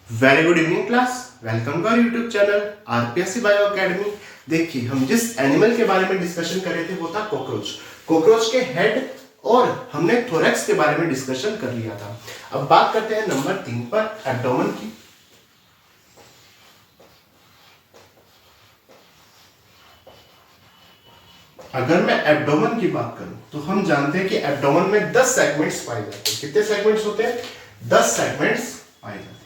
Very good evening class. Welcome to our YouTube channel RPSC bio academy. देखिए, हम जिस animal के बारे में डिस्कशन कर रहे थे वो था कॉकरोच। कॉकरोच के हेड और हमने थोरैक्स के बारे में डिस्कशन कर लिया था। अब बात करते हैं नंबर 3 पर, एब्डोमेन की। अगर मैं एब्डोमेन की बात करूं तो हम जानते हैं कि एब्डोमेन में 10 सेगमेंट्स पाए जाते हैं। कितने सेगमेंट्स होते हैं? 10 सेगमेंट्स पाए जाते हैं।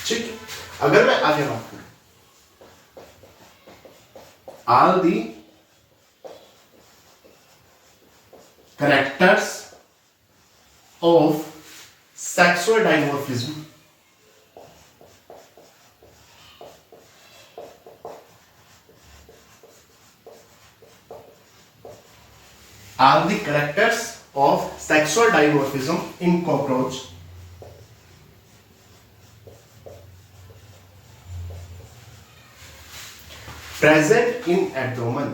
ठीक, अगर मैं आगे बात करूं, all the characters of sexual dimorphism are the characters of sexual dimorphism in cockroach present in abdomen.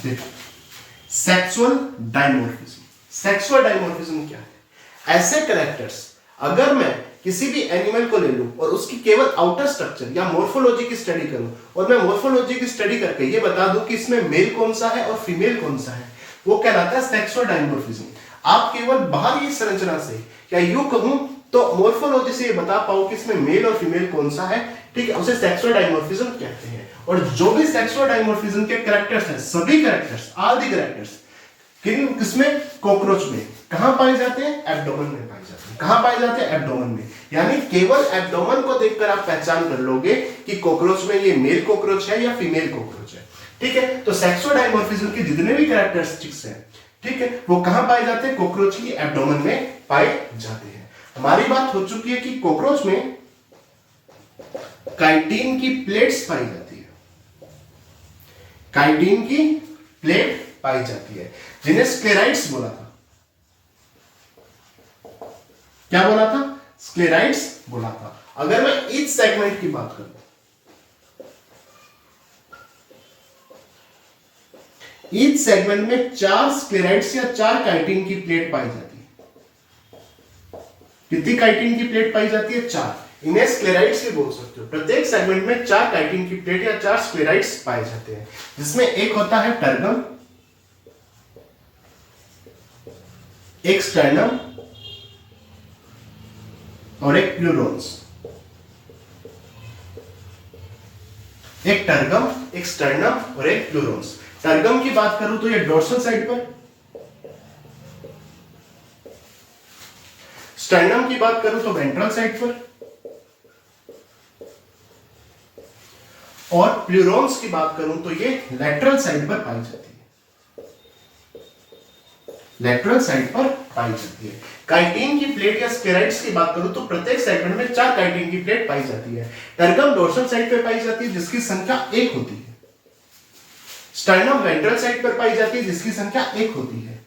देखो, सेक्सुअल डायमोर्फिज्म। सेक्सुअल डायमोर्फिज्म क्या है? ऐसे कैरेक्टर्स, अगर मैं किसी भी एनिमल को ले लूं और उसकी केवल आउटर स्ट्रक्चर या मोर्फोलॉजी की स्टडी करूं और मैं मोर्फोलॉजी की स्टडी करके ये बता दूं कि इसमें मेल कौन सा है और फीमेल कौन सा है, वो कहलाता है सेक्सुअल डायमोर्फिज्म। आप केवल बाहरी संरचना से या यूं कहूं तो मोर्फोलॉजी से ये बता पाओ कि इसमें मेल और फीमेल कौन सा है, ठीक है, उसे सेक्सुअल डायमोर्फिज्म कहते हैं। और जो भी सेक्सुअल डायमोर्फिज्म के कैरेक्टर्स हैं, सभी कैरेक्टर्स, ऑल द कैरेक्टर्स किसमें? कॉकरोच में। कहां पाए जाते हैं? एब्डोमेन में पाए जाते हैं। कहां पाए जाते हैं? एब्डोमेन में। यानी केवल एब्डोमेन को देखकर आप पहचान कर लोगे कि कॉकरोच में ये मेल कॉकरोच है या फीमेल कॉकरोच है, ठीक है। तो सेक्सुअल डायमोर्फिज्म के जितने भी कैरेक्टरिस्टिक्स हैं, ठीक है, वो कहां पाए जाते हैं? कॉकरोच की एब्डोमेन में पाए जाते हैं। हमारी बात हो चुकी है कि कॉकरोच में काइटिन की प्लेट्स पाई जाती है। काइटिन की प्लेट पाई जाती है, जिन्हें स्क्लेराइड्स बोला था। क्या बोला था? स्क्लेराइड्स बोला था। अगर मैं ईच सेगमेंट की बात करूं, ईच सेगमेंट में 4 स्क्लेराइड्स या 4 काइटिन की प्लेट पाई जाती है। कितनी काइटिन की प्लेट पाई जाती है? 4। इन्हें स्क्लेराइड्स भी बोल सकते हो। प्रत्येक सेगमेंट में 4 काइटिन की प्लेट या 4 स्क्लेराइड्स पाए जाते हैं, जिसमें एक होता है टर्गम, एक स्टर्नम और एक प्लूरोन्स। एक टर्गम, एक स्टर्नम और एक प्लूरोन्स। टर्गम की बात करूं तो ये डोर्सल साइड पर, स्टर्नम की बात करूं तो वेंट्रल साइड पर, और प्लूरोन्स की बात करूं तो ये लैटरल साइड पर पाई जाती है। लैटरल साइड पर पाई जाती है। काइटिन की प्लेट या स्क्लेराइड्स की बात करूं तो प्रत्येक सेगमेंट में 4 काइटिन की प्लेट पाई जाती है। टर्गम डोर्सल साइड पर पाई जाती है, जिसकी संख्या 1 होती है। स्टर्नम वेंट्रल साइड पर पाई जाती है, जिसकी संख्या 1 होती है।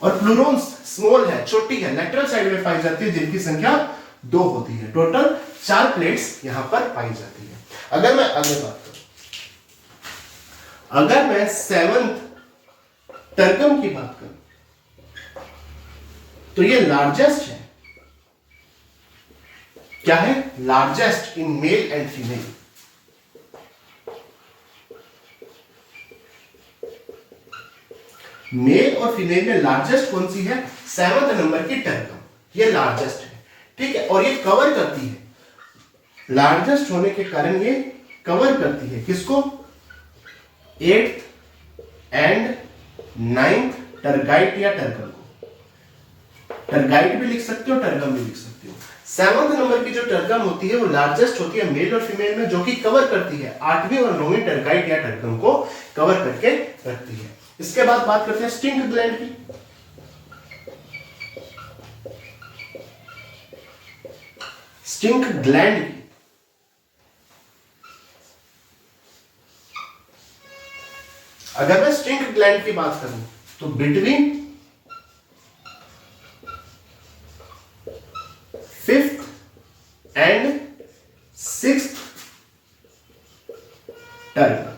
और प्लूरोन्स स्मॉल है, छोटी है, लैटरल साइड में पाई जाती है, जिनकी संख्या 2 होती है। टोटल 4 प्लेट्स यहां पर पाई जाती है। अगर मैं आगे बात करूं, अगर मैं 7th टर्गम की बात करूं तो ये लार्जेस्ट है। क्या है? Largest in male and female. Male और फीमेल में लार्जेस्ट कौन सी है? 7th नंबर की टर्गम, ये लार्जेस्ट है, ठीक है। और ये कवर करती है, लार्जेस्ट होने के कारण ये कवर करती है किसको? 8th एंड 9th टर्गाइट या टर्गम को। टर्गाइट भी लिख सकते हो, टर्गम भी लिख सकते हो। 7th नंबर की जो टर्गम होती है वो लार्जेस्ट होती है मेल और फीमेल में, जो कि कवर करती है 8वीं और 9वीं टर्गाइट या टर्गम को कवर करके रखती है। इसके बाद बात करते हैं स्टिंक ग्लैंड की। स्टिंक ग्लैंड की अगर मैं स्टिंक ग्लैंड की बात करूं तो between 5th and 6th tergum.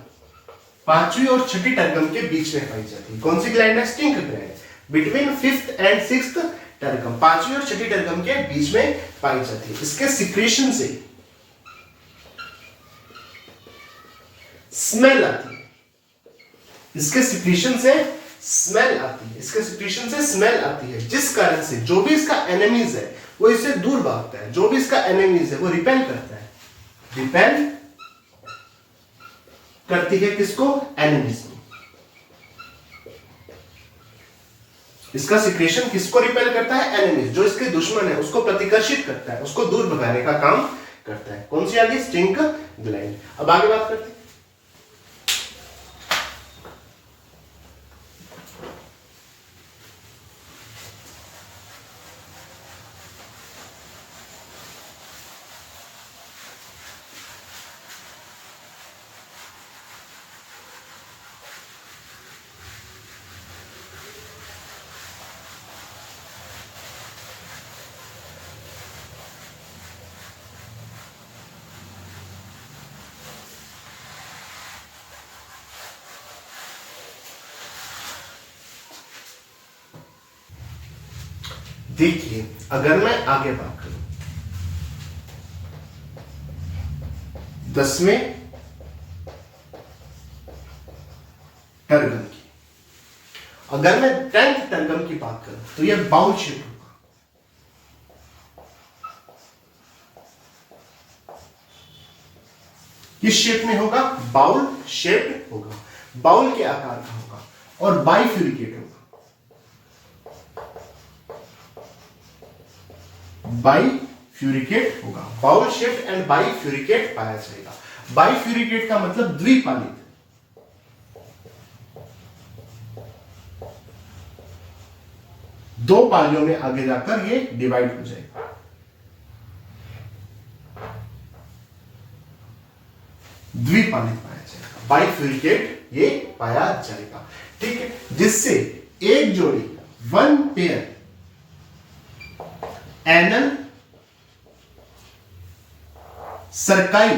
पांचवी और छठी टर्गम के बीच में पाई जाती है। कौन सी ग्लैंड है? Stink gland. Between fifth and sixth tergum, पांचवी और छठी टर्गम के बीच में पाई जाती है। इसके सिक्रेशन से स्मेल आती है। इसके सिक्रेशन से स्मेल आती है। इसके सिक्रेशन से स्मेल आती है, जिस कारण से जो भी इसका एनिमीज है वो इससे दूर भागता है। जो भी इसका एनिमीज है वो रिपेल करता है। रिपेल करती है किसको? एनिमीज को। इसका सिक्रेशन किसको रिपेल करता है? एनिमीज। जो इसके दुश्मन है उसको प्रतिकर्षित करता है, उसको दूर भगाने का काम करता है। कौन सी आ गई? Stink gland. अब आगे बात करते हैं। देखिए, अगर मैं आगे बात करूं 10वें टर्गम की, अगर मैं 10th टर्गम की बात करूं तो यह बाउल शेप होगा। किस शेप में होगा? बाउल शेप होगा। बाउल के आकार का होगा और बाइफ्यूरिकेट होगा। बाइफ्यूरिकेट होगा। बाउल शेप एंड बाइफ्यूरिकेट पाया जाएगा। बाइफ्यूरिकेट का मतलब द्विपालित। दो पालियों में आगे जाकर ये डिवाइड हो जाएगा। द्विपालित पाया जाएगा। बाइफ्यूरिकेट ये पाया जाएगा। ठीक है, जिससे एक जोड़ी, वन पेयर एनल सरकाई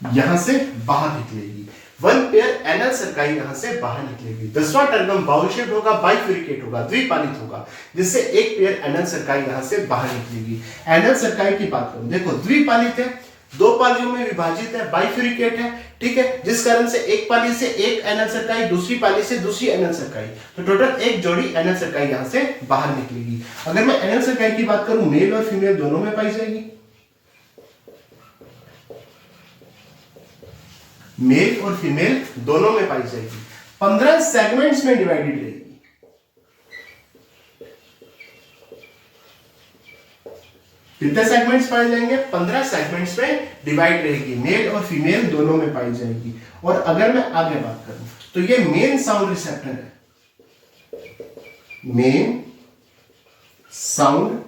यहां से बाहर निकलेगी। वन पेयर एनल सरकाई यहां से बाहर निकलेगी। 10वां टर्गम बाउल शेप होगा, बाइफ्यूरिकेट होगा, द्विपालित होगा, जिससे एक पेयर एनल सरकाई यहां से बाहर निकलेगी। एनल सरकाई की बात करूं, देखो द्विपालित है, दो पालियों में विभाजित है, बाइफ्यूरिकेट है। ठीक है, जिस कारण से एक पाली से एक एनल सरकाई, दूसरी पाली से दूसरी एनल सरकाई, तो टोटल एक जोड़ी एनल सरकाई यहां से बाहर निकलेगी। अगर मैं एनल सरकाई की बात करूं, मेल और फीमेल दोनों में पाई जाएगी। मेल और फीमेल दोनों में पाई जाएगी। 15 सेगमेंट्स में डिवाइडेड रहेगी। कितने सेगमेंट्स पाए जाएंगे? 15 सेगमेंट्स में डिवाइड रहेगी। मेल और फीमेल दोनों में पाई जाएगी। और अगर मैं आगे बात करूं तो ये मेन साउंड रिसेप्टर है। मेन साउंड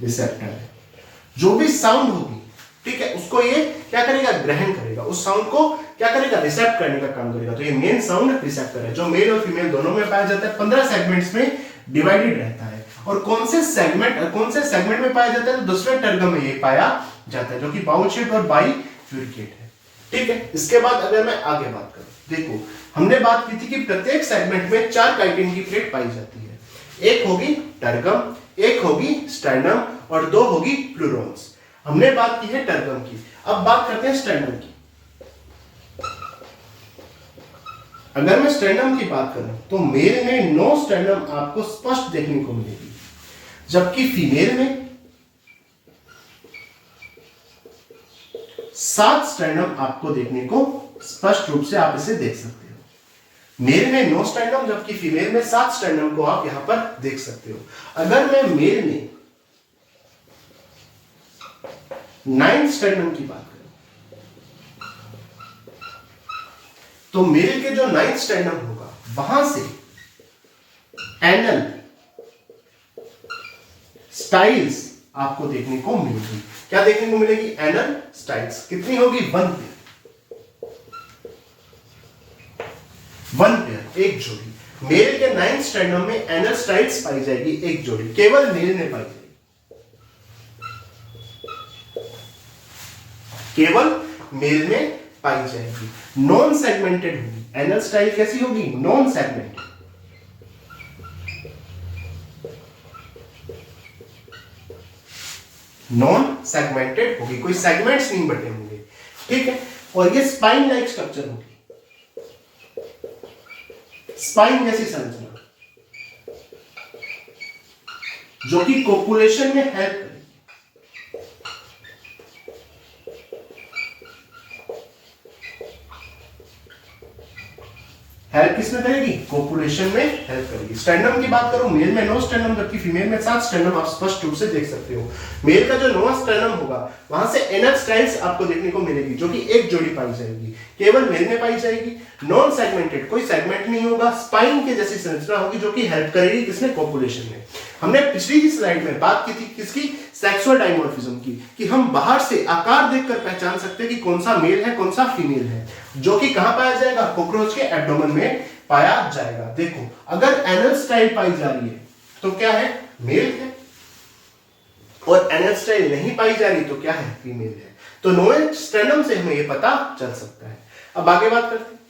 रिसेप्टर है। जो भी साउंड होगी, ठीक है, उसको ये क्या करेगा? ग्रहण करेगा। उस साउंड को क्या करेगा? रिसेप्ट करने का काम करेगा। तो ये मेन साउंड रिसेप्टर है, जो मेल और फीमेल दोनों में पाया जाता है। 15 सेगमेंट्स में डिवाइडेड रहता है। और कौन से सेगमेंट में पाया जाता है? तो 10वें टर्गम में ये पाया जाता है, जो कि बाउल शेप और बाइफ्यूरिकेट है। ठीक है, इसके बाद अगर मैं आगे बात करूं, देखो हमने बात की थी कि प्रत्येक सेगमेंट में 4 काइटिन की प्लेट पाई जाती है। एक होगी टर्गम, एक होगी स्टर्नम और 2 होगी प्लूरोन्स। हमने बात की है टर्गम की। अब बात करते हैं स्टर्नम की। अगर मैं स्टर्नम की बात करूं तो मेल में 9 स्टर्नम आपको स्पष्ट देखने को मिलेगी, जबकि फीमेल में 7 स्टर्नम आपको देखने को स्पष्ट रूप से आप इसे देख सकते हो। मेल में 9 स्टर्नम, जबकि फीमेल में 7 स्टर्नम को आप यहां पर देख सकते हो। अगर मैं मेल में 9 स्टर्नम की बात करूं तो मेल के जो 9 स्टर्नम होगा वहां से एनल स्टाइल्स आपको देखने को मिलेगी। क्या देखने को मिलेगी? Anal styles. कितनी होगी? 1 पेयर, एक जोड़ी। मेल के 9 स्टर्नम में एनल स्टाइल्स पाई जाएगी, एक जोड़ी, केवल मेल में पाई जाएगी। केवल मेल में पाई जाएगी, नॉन सेगमेंटेड होगी। एनल स्टाइल कैसी होगी? Non segmented. नॉन सेगमेंटेड होगी, कोई सेगमेंट्स नहीं बटे होंगे, ठीक है। और ये स्पाइन लाइक स्ट्रक्चर होगी, स्पाइन जैसी संरचना, जो कि कोपुलेशन में हेल्प करेगी। हेल्प किसमें करेगी? कोपुलेशन में हेल्प करेगी। स्टेर्नम की बात करूं, मेल में 9 स्टेर्नम जबकि फीमेल में 7 स्टेर्नम आप स्पष्ट रूप से देख सकते हो। मेल का जो 9वां स्टेर्नम होगा वहां से एनल स्टाइल्स आपको देखने को मिलेगी, जो कि एक जोड़ी पाई जाएगी, केवल मेल में पाई जाएगी, नॉन सेगमेंटेड, कोई सेगमेंट नहीं होगा, स्पाइन के जैसी संरचना होगी जो कि हेल्प करेगी किसमें? कोपुलेशन में। हमने पिछली ही स्लाइड में बात की थी किसकी? सेक्सुअल डायमॉर्फिज्म की, कि हम बाहर से आकार देखकर पहचान सकते हैं कि कौन सा मेल है कौन सा फीमेल है, जो कि कहां पाया जाएगा? कॉकरोच के एब्डोमेन में पाया जाएगा। देखो, अगर एनल स्टाइल पाई जा रही है तो क्या है? मेल है, और एनल स्टाइल नहीं पाई जा रही तो क्या है? फीमेल है। तो नोए स्टेर्नम से हमें यह पता चल सकता है। अब आगे बात करते हैं।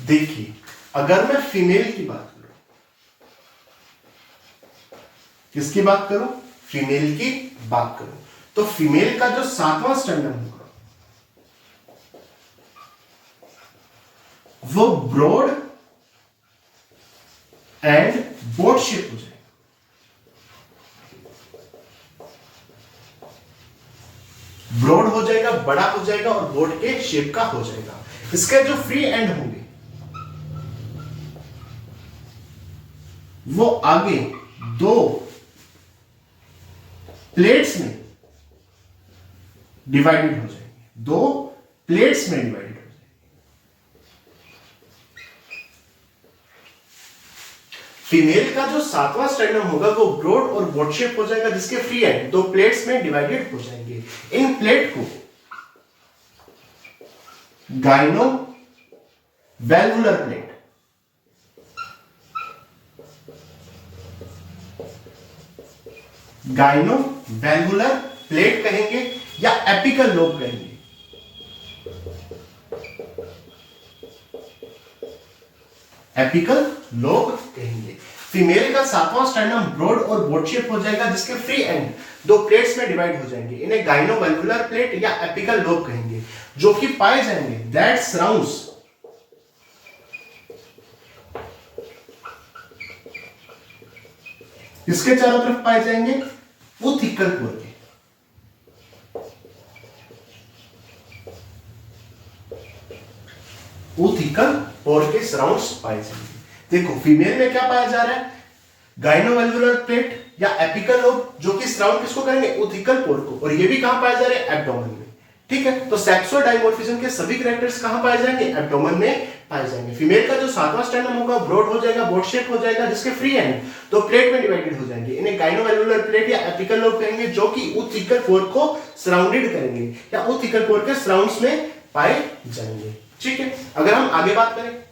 देखिए, अगर मैं फीमेल की बात करूं, किसकी बात करूं? फीमेल की बात करूं, तो फीमेल का जो 7वां स्टेर्नम होगा वो ब्रॉड एंड बोट शेप हो जाएगा। ब्रॉड हो जाएगा, बड़ा हो जाएगा और बोट के शेप का हो जाएगा। इसके जो फ्री एंड होंगे वो आगे 2 प्लेट्स में डिवाइडेड हो जाएंगे, 2 प्लेट्स में डिवाइडेड हो जाएंगे। फीमेल का जो 7वां स्टेर्नम होगा वो ब्रॉड और बोट शेप हो जाएगा, जिसके फ्री एंड 2 प्लेट्स में डिवाइडेड हो जाएंगे। इन प्लेट को गाइनो वैल्वुलर प्लेट, गाइनो वैल्वुलर प्लेट कहेंगे या एपिकल लोब कहेंगे। एपिकल लोब कहेंगे। फीमेल का 7वां स्टेर्नम ब्रॉड और बोट शेप हो जाएगा, जिसके फ्री एंड 2 प्लेट्स में डिवाइड हो जाएंगे। इन्हें गाइनो वैल्वुलर प्लेट या एपिकल लोब कहेंगे, जो कि पाए जाएंगे दैट सराउंड्स इसके चारों तरफ पाए जाएंगे उथिकल पोर के। उथिकल पोर के सराउंड्स पाए जाएंगे। देखो, फीमेल में क्या पाया जा रहा है? गाइनोवेल्वुलर प्लेट या एपिकल लोब, जो कि सराउंड किसको करेंगे? उथिकल पोर को। और ये भी कहां पाए जा रहे हैं? एब्डोमेन में। ठीक है, तो सेक्सुअल डायमॉर्फिज्म के सभी कैरेक्टर्स कहां पाए जाएंगे? एब्डोमेन में पाए जाएंगे। फीमेल का जो 7वां स्टेर्नम होगा ब्रॉड हो जाएगा, बोट शेप हो जाएगा, जिसके फ्री एंड 2 प्लेट में डिवाइडेड हो जाएंगे। इन्हें गाइनोवेल्वुलर प्लेट या एपिकल लोब कहेंगे, जो कि उथिकल पोर को सराउंडेड करेंगे या उथिकल पोर के सराउंड्स में पाए जाएंगे। ठीक है, अगर हम आगे बात करें,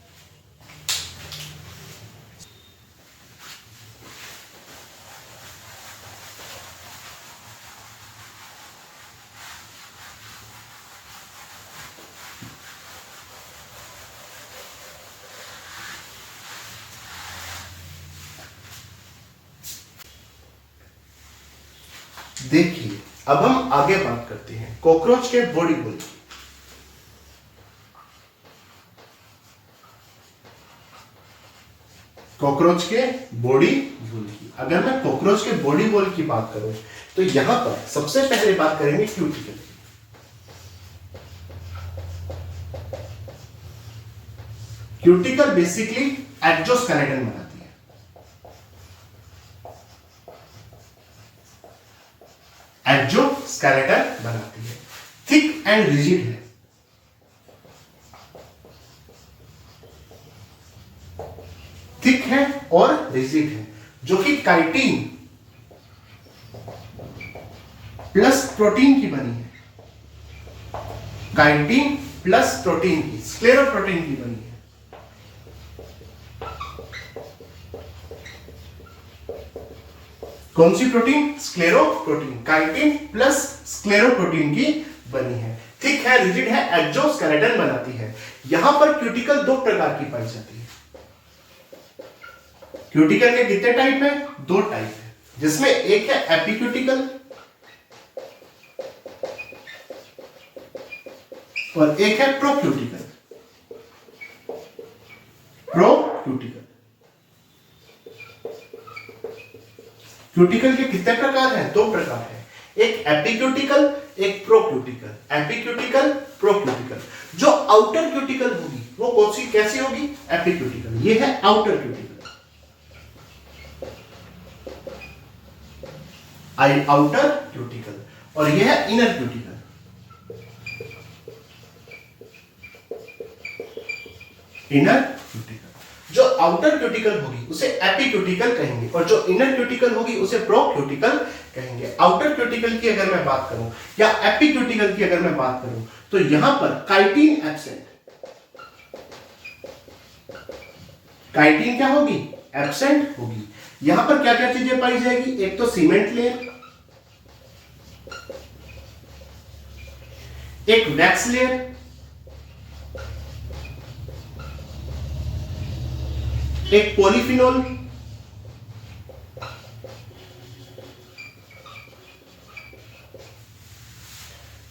देखिए, अब हम आगे बात करते हैं कॉकरोच के बॉडी होल की। कॉकरोच के बॉडी होल की, अगर मैं कॉकरोच के बॉडी होल की बात करूं तो यहां पर सबसे पहले बात करेंगे क्यूटिकल की। क्यूटिकल बेसिकली एक्सोस्केलेटन बनाती है। एक्सोस्केलेटन बनाती है, थिक एंड रिजिड है। थिक है और रिजिड है, जो कि काइटिन प्लस प्रोटीन की बनी है, काइटिन प्लस प्रोटीन की, स्क्लेरोप्रोटीन की बनी है। कौन सी प्रोटीन? स्क्लेरोप्रोटीन, काइटिन प्लस स्क्लेरोप्रोटीन की बनी है, थिक है, रिजिड है, एक्सोस्केलेटन बनाती है। यहां पर क्यूटिकल दो प्रकार की पाई जाती है। क्यूटिकल के कितने टाइप है? दो टाइप है, जिसमें एक है एपिक्यूटिकल और एक है प्रोक्यूटिकल। प्रोक्यूटिकल, क्यूटिकल के कितने प्रकार हैं? दो प्रकार है, एक एपिक्यूटिकल, एक प्रोक्यूटिकल। एपिक्यूटिकल, प्रोक्यूटिकल। जो आउटर क्यूटिकल होगी वो कौन सी, कैसी होगी? एपिक्यूटिकल। ये है आउटर क्यूटिकल, आउटर क्यूटिकल, और यह है इनर क्यूटिकल। Inner cuticle. जो आउटर क्यूटिकल होगी उसे एपिक्यूटिकल कहेंगे और जो इनर क्यूटिकल होगी उसे प्रोक्यूटिकल कहेंगे। आउटर क्यूटिकल की अगर मैं बात करूं या एपिक्यूटिकल की अगर मैं बात करूं तो यहां पर काइटिन एब्सेंट। काइटिन क्या होगी? एब्सेंट होगी। यहां पर क्या क्या चीजें पाई जाएगी? एक तो सीमेंट लेयर, एक वैक्स लेयर, एक polyphenol,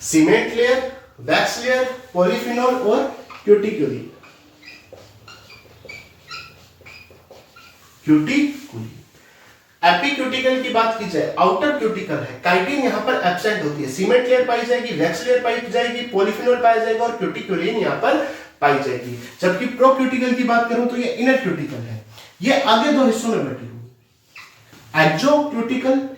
cement layer, wax layer, polyphenol और क्यूटिक्यूलिन। क्यूटिक्यूलिन। एपिक्यूटिकल की बात की जाए, आउटर क्यूटिकल है, काइटिन यहां पर एब्सेंट होती है, सीमेंट लेयर पाई जाएगी, वैक्स लेयर पाई जाएगी, पॉलीफिनोल पाया जाएगा और क्यूटिक्यूलिन यहां पर पाई जाएगी। जबकि प्रोक्यूटिकल की बात करूं तो ये इनर क्यूटिकल है, ये आगे दो हिस्सों में बटी हुई, एक्सोक्यूटिकल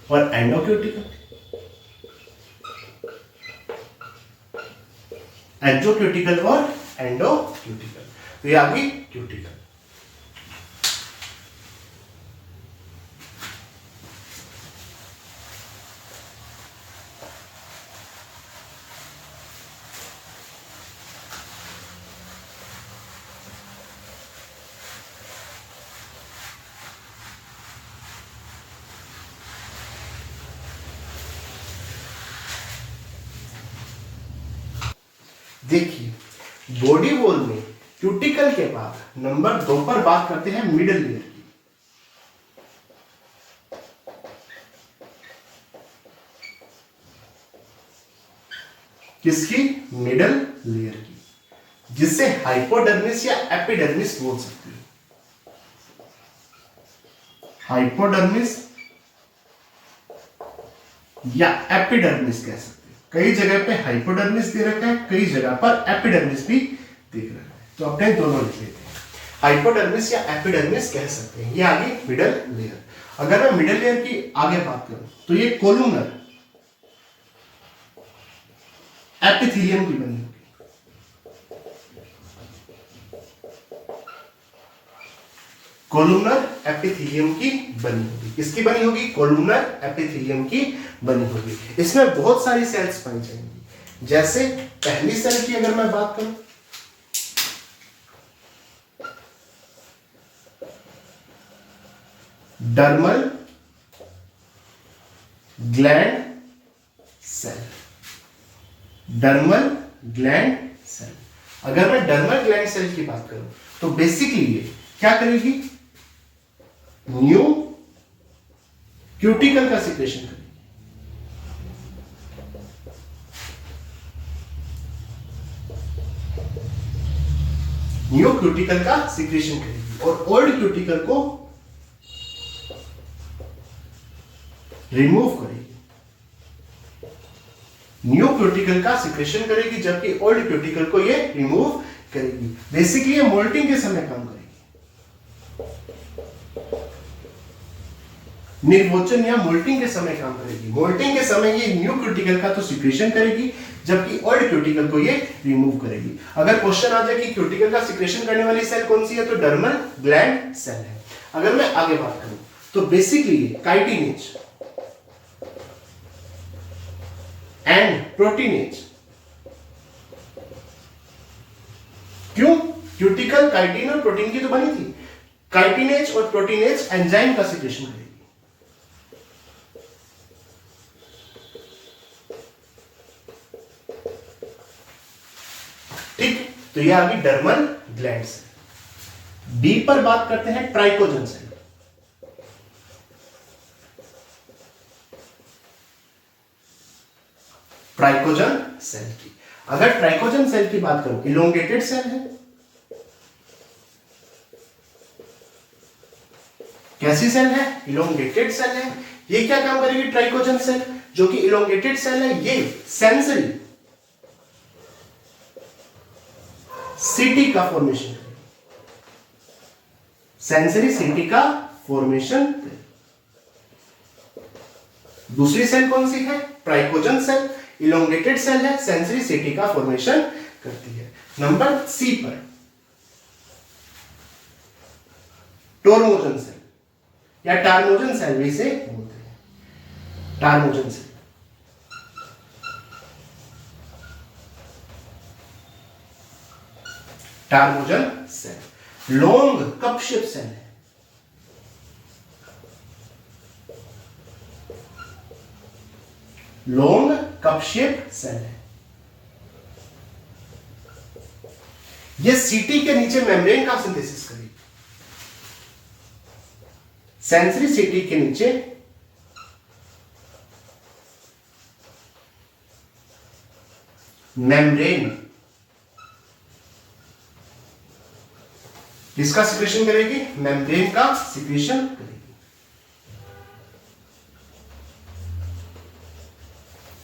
और एंडोक्यूटिकल। एक्सोक्यूटिकल और एंडोक्यूटिकल, तो ये आ गई क्यूटिकल। देखिए, बॉडी वॉल में क्यूटिकल के बाद नंबर 2 पर बात करते हैं मिडल लेयर की। किसकी? मिडल लेयर की, जिसे हाइपोडर्मिस या एपिडर्मिस बोल सकते हैं। हाइपोडर्मिस या एपिडर्मिस कह सकते हैं। कई जगह पे हाइपोडर्मिस दे रखा है, कई जगह पर एपिडर्मिस भी देख रखा है, तो अपने दोनों लिख लेते हैं। हाइपोडर्मिस या एपिडर्मिस कह सकते हैं। ये आगे मिडल लेयर। अगर मैं मिडल लेयर की आगे बात करूं तो ये कोलुमनर एपिथेलियम की बनी होगी। कोलुमनर एपिथेलियम की बनी होगी। किसकी बनी होगी? कोलुमनर एपिथेलियम की बनी होगी। इसमें बहुत सारी सेल्स पाई जाएंगी। जैसे पहली सेल की अगर मैं बात करूं, dermal gland cell. Dermal gland cell. अगर मैं डर्मल ग्लैंड सेल की बात करूं तो बेसिकली ये क्या करेगी? न्यू क्यूटिकल का सिक्रेशन करेगी। न्यू क्यूटिकल का सिक्रेशन करेगी और ओल्ड क्यूटिकल को रिमूव करेगी। न्यू क्यूटिकल का सिक्रेशन करेगी जबकि ओल्ड क्यूटिकल को ये रिमूव करेगी। बेसिकली ये मोल्टिंग के समय काम करेगी। निर्वोचन या मोल्टिंग के समय काम करेगी। मोल्टिंग के समय ये न्यू क्यूटिकल का तो सिक्रेशन करेगी, जबकि ओल्ड क्यूटिकल को ये रिमूव करेगी। अगर क्वेश्चन आ जाए कि क्यूटिकल का सिक्रेशन करने वाली सेल कौन सी है, तो डर्मल ग्लैंड सेल है। अगर मैं आगे बात करूं तो बेसिकली काइटिनेज एंड प्रोटीनेज, क्यों? क्यूटिकल काइटिन और प्रोटीन की तो बनी थी। काइटिनेज और प्रोटीनेज एंजाइम का सिक्रेशन करेगी। ठीक, तो ये आ गई डर्मल ग्लैंड सेल। बी पर बात करते हैं ट्राइकोजन सेल। ट्राइकोजन सेल की, अगर ट्राइकोजन सेल की बात करूं, इलोंगेटेड सेल है। कैसी सेल है? इलोंगेटेड सेल है। ये क्या काम करेगी? ट्राइकोजन सेल जो कि इलोंगेटेड सेल है, ये सेंसरी सीटी का फॉर्मेशन करेगी। सेंसरी सीटी का फॉर्मेशन। दूसरी सेल कौन सी है? ट्राइकोजन सेल, इलोंगेटेड सेल है, सेंसरी सीटी का फॉर्मेशन करती है। नंबर सी पर टोरमोजन सेल या टारमोजन सेल भी इसे बोलते हैं। Tormogen cell, tormogen cell long cup shape cell है। लॉन्ग कप शेप सेल है। यह सीटी के नीचे मेम्ब्रेन का सिंथेसिस करेगी। सेंसरी सीटी के नीचे मेम्ब्रेन, किसका सिक्रेशन करेगी? मेम्ब्रेन का सिक्रेशन करेगी,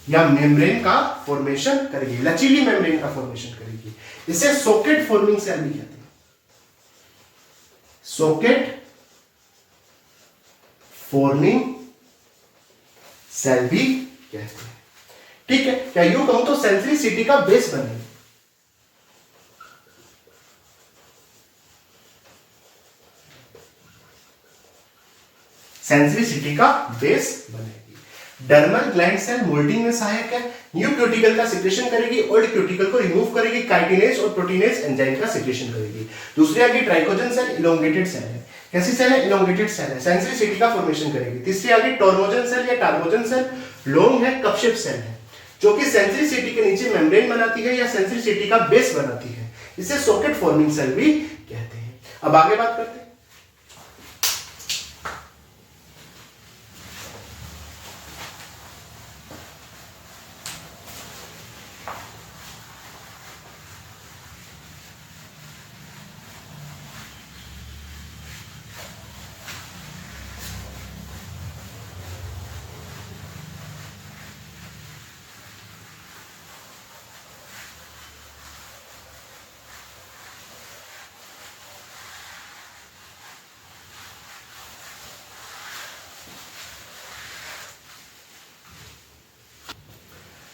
या मेम्ब्रेन का फॉर्मेशन करेगी, लचीली मेम्ब्रेन का फॉर्मेशन करेगी। इसे सॉकेट फॉर्मिंग सेल भी कहते हैं। सॉकेट फॉर्मिंग सेल भी कहते हैं। ठीक है, क्या यूं कहूं तो सेंसरी सीटी का बेस बनेगी। सेंसरी सीटी का बेस बनेगी। डर्मल ग्लैंड सेल मोल्डिंग में सहायक है। न्यू क्यूटिकल का सिक्रेशन करेगी, ओल्ड क्यूटिकल को रिमूव करेगी, काइटिनेज और प्रोटीनेज एंजाइम का सिक्रेशन करेगी। दूसरी आ गई ट्राइकोजन सेल, इलोंगेटेड सेल है। कैसी सेल है? इलोंगेटेड सेल है, सेंसरी सीटी का फॉर्मेशन करेगी। तीसरी आ गई टोरमोजन सेल या टारमोजन सेल, लॉन्ग है, कप शेप सेल है, जो कि सेंसरी सीटी के नीचे मेम्ब्रेन बनाती है या सेंसरी सीटी का बेस बनाती है। इसे सॉकेट फॉर्मिंग सेल भी कहते हैं। अब आगे बात करते हैं।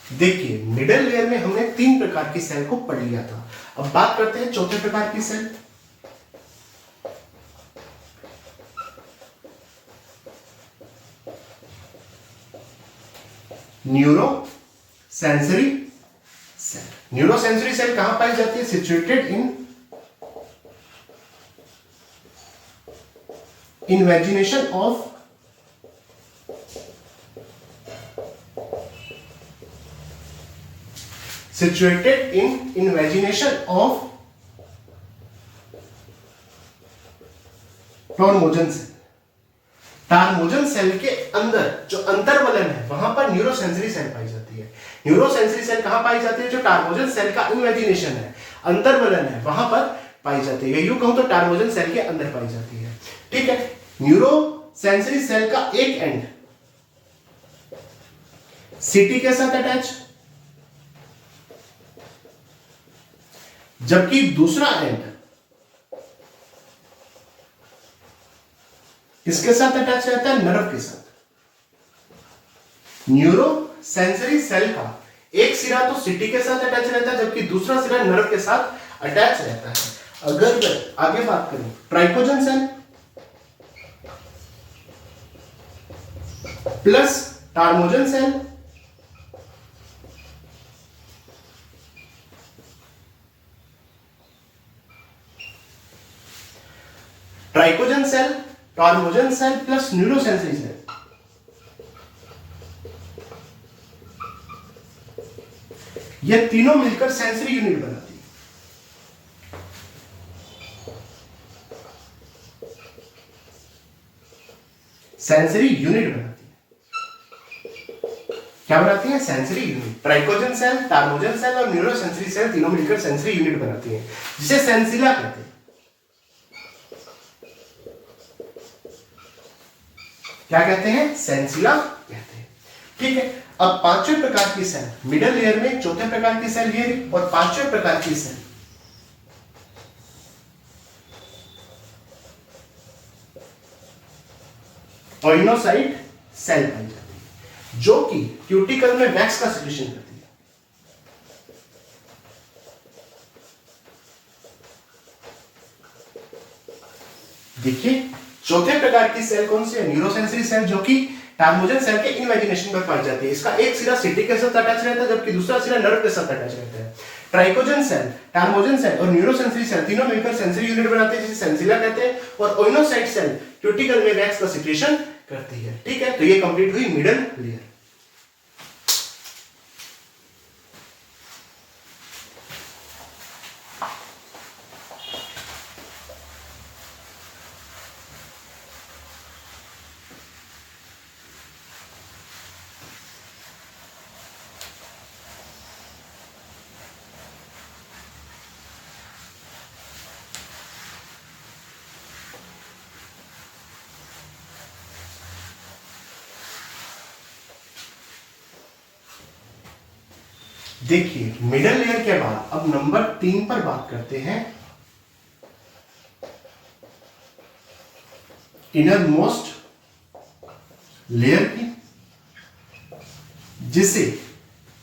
देखिए, मिडिल लेयर में हमने 3 प्रकार की सेल को पढ़ लिया था। अब बात करते हैं चौथे प्रकार की cell. Neuro sensory cell. Neuro sensory cell कहां पाई जाती है? Situated in imagination of situated in imagination of tormogen cell. Tormogen cell के अंदर जो अंतर्वलन है, वहां पर न्यूरोसेंसरी सेल पाई जाती है। न्यूरोसेंसरी सेल कहां पाई जाती है? जो टारमोजन सेल का इमेजिनेशन है, अंतर्वलन है, वहां पर पाई जाती है। यूं कहूं तो टारमोजन सेल के अंदर पाई जाती है। ठीक है, न्यूरोसेंसरी सेल का एक एंड सीटी के साथ अटैच, जबकि दूसरा एंड किसके साथ अटैच रहता है? नर्व के साथ। न्यूरो सेंसरी सेल का एक सिरा तो सिटी के साथ अटैच रहता है जबकि दूसरा सिरा नर्व के साथ अटैच रहता है। अगर मैं आगे बात करूं trichogen cell plus tormogen cell trichogen cell, tormogen cell plus neurosensory cell, ये तीनों मिलकर सेंसरी यूनिट बनाती है। सेंसरी यूनिट बनाती है। क्या बनाती है? Sensory unit. Trichogen cell, tormogen cell और न्यूरोसेंसरी सेल तीनों मिलकर सेंसरी यूनिट बनाती है, जिसे सेंसिला कहते हैं। क्या कहते हैं? सेंसिला कहते हैं। ठीक है, अब पांचवें प्रकार की सेल मिडल लेयर में, चौथे प्रकार की सेल ये, और पांचवें प्रकार की सेल ओइनोसाइट सेल पाई जाती है, जो कि क्यूटिकल में वैक्स का सिक्रीशन करती है। देखिए, चौथे प्रकार की सेल कौन सी है? न्यूरोसेंसरी सेल, जो कि टार्मोजन सेल के इनवैगिनेशन में पाई जाती है। इसका एक सिरा सिटी के साथ अटैच रहता है जबकि दूसरा सिरा नर्व के साथ अटैच रहता है। ट्राइकोजन सेल, टार्मोजन सेल और न्यूरोसेंसरी सेल तीनों मिलकर सेंसरी यूनिट बनाते हैं, जिसे सेंसिला कहते हैं। और ओइनोसाइट सेल क्यूटिकल में वैक्स का सिक्रीशन करती है। ठीक है, तो ये कंप्लीट हुई मिडल लेयर। देखिए, मिडल लेयर के बाद अब नंबर 3 पर बात करते हैं इनर मोस्ट लेयर की, जिसे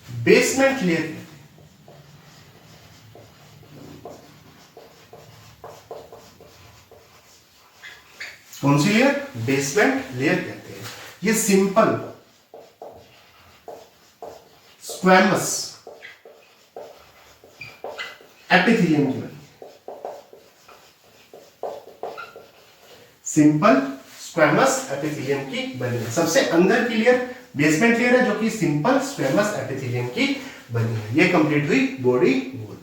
बेसमेंट लेयर कहते हैं। कौन सी लेयर? बेसमेंट लेयर कहते हैं। ये सिंपल स्क्वैमस एपिथेलियम की बनी है। सिंपल स्क्वैमस एपिथेलियम की बनी है। सबसे अंदर की लेयर बेसमेंट लेयर है, जो कि सिंपल स्क्वैमस एपिथेलियम की बनी है। ये कंप्लीट हुई बॉडी वॉल।